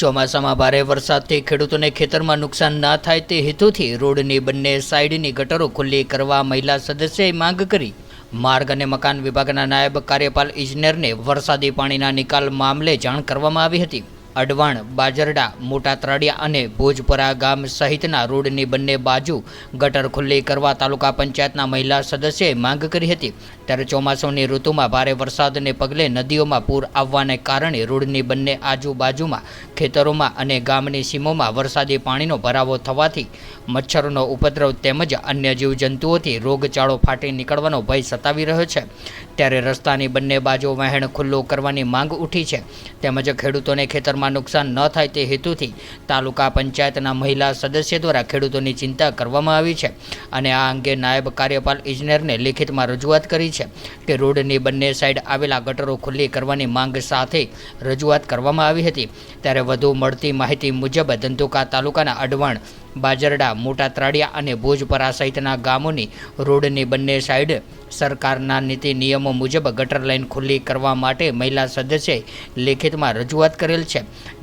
ચોમાસામાં ભારે વરસાદથી ખેડૂતોને ખેતરમાં નુકસાન ના થાય તે હેતુથી રોડની બંને સાઈડની ગટરો ખુલ્લી કરવા મહિલા સદસ્યએ માંગ કરી। માર્ગ અને મકાન વિભાગના નાયબ કાર્યપાલ ઇજનેરને વરસાદી પાણીના નિકાલ મામલે જાણ કરવામાં આવી હતી। અડવાણ, બાજરડા, મોટા ત્રાડિયા અને ભોજપરા ગામ સહિતના રોડની બંને બાજુ ગટર ખુલ્લી કરવા તાલુકા પંચાયતના મહિલા સદસ્યએ માંગ કરી હતી। ત્યારે ચોમાસાની ઋતુમાં ભારે વરસાદને પગલે નદીઓમાં પૂર આવવાને કારણે રોડની બંને આજુબાજુમાં ખેતરોમાં અને ગામની સીમોમાં વરસાદી પાણીનો ભરાવો થવાથી મચ્છરોનો ઉપદ્રવ તેમજ અન્ય જીવજંતુઓથી રોગચાળો ફાટી નીકળવાનો ભય સતાવી રહ્યો છે। ત્યારે રસ્તાની બંને બાજુ વહેણ ખુલ્લું કરવાની માંગ ઉઠી છે। તેમજ ખેડૂતોને ખેતરમાં નુકસાન ન થાય તે હેતુથી તાલુકા પંચાયતના મહિલા સદસ્ય દ્વારા ખેડૂતોની ચિંતા કરવામાં આવી છે અને આ અંગે નાયબ કાર્યપાલ ઇજનેરને લેખિતમાં રજૂઆત કરી છે કે રોડની બંને સાઈડ આવેલા ગટરો ખુલ્લી કરવાની માંગ સાથે રજૂઆત કરવામાં આવી હતી। ત્યારે વધુ મળતી માહિતી મુજબ ધંધુકા તાલુકાના અડવાણ, બાજરડા, મોટા ત્રાડિયા અને ભોજપરા સહિતના ગામોની રોડની બંને સાઈડ સરકારના નીતિ નિયમો મુજબ ગટર લાઇન ખુલ્લી કરવા માટે મહિલા સદસ્યએ લેખિતમાં રજૂઆત કરેલ છે।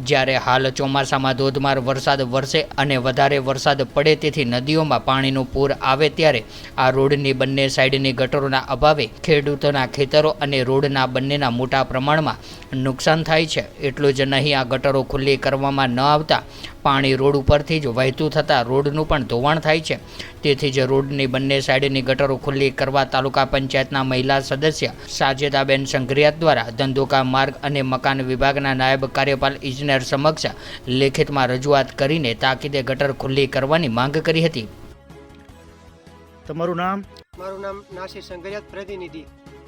જ્યારે હાલ ચોમાસામાં ધોધમાર વરસાદ વરસે અને વધારે વરસાદ પડે તેથી નદીઓમાં પાણીનું પૂર આવે ત્યારે આ રોડની બંને સાઈડની ગટરોના અભાવે ખેડૂતોના ખેતરો અને રોડના બંનેના મોટા પ્રમાણમાં નુકસાન થાય છે। એટલું જ નહીં, આ ગટરો ખુલ્લી કરવામાં ન આવતા પાણી રોડ ઉપરથી જ વહેતું થતાં રોડનું પણ ધોવાણ થાય છે। તેથી જ રોડની બંને સાઈડની ગટરો ખુલ્લી કરવા તાલુકા પંચાયતના મહિલા સદસ્ય સાજેદાબેન સંઘરિયાત દ્વારા ધંધુકા માર્ગ અને મકાન વિભાગના નાયબ કાર્યપાલ ઇજનેર સમક્ષ લેખિતમાં રજૂઆત કરીને તાકીદે ગટર ખુલ્લી કરવાની માંગ કરી હતી। તમારું નામ? મારું નામ નાસિર સંઘરિયાત, પ્રતિનિધિ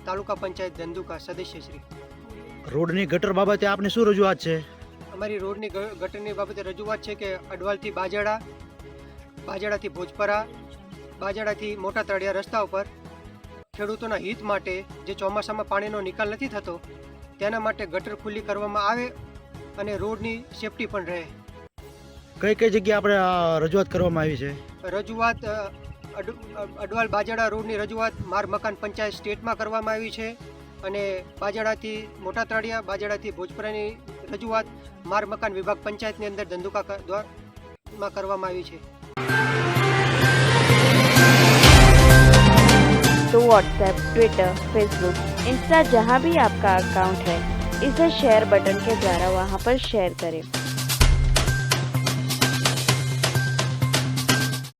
તાલુકા પંચાયત ધંધુકા સદસ્ય શ્રી। રોડની ગટર બાબતે આપને શું રજૂઆત છે? અમારી રોડની ગટરની બાબતે રજૂઆત છે કે અડવાલથી બાજરડા, બાજરડાથી ભોજપરા, બાજરડાથી મોટા તળિયા રસ્તા ઉપર ખેડૂતોના હિત માટે જે ચોમાસામાં પાણીનો નિકાલ નથી થતો તેના માટે ગટર ખુલ્લી કરવામાં આવે અને રોડની સેફટી પણ રહે। કઈ કઈ જગ્યાએ આપણે આ રજૂઆત કરવામાં આવી છે? રજૂઆત અડવાલ બાજરડા રોડની રજૂઆત માર્ગ મકાન પંચાયત સ્ટેટમાં કરવામાં આવી છે અને બાજરડાથી મોટા તળિયા, બાજરડાથી ભોજપરાની રજૂઆત માર્ગ મકાન વિભાગ પંચાયતની અંદર ધંધુકા દ્વારા કરવામાં આવી છે। तो व्हाट्सएप, ट्विटर, फेसबुक, इंस्टा जहाँ भी आपका अकाउंट है इसे शेयर बटन के द्वारा वहाँ पर शेयर करें।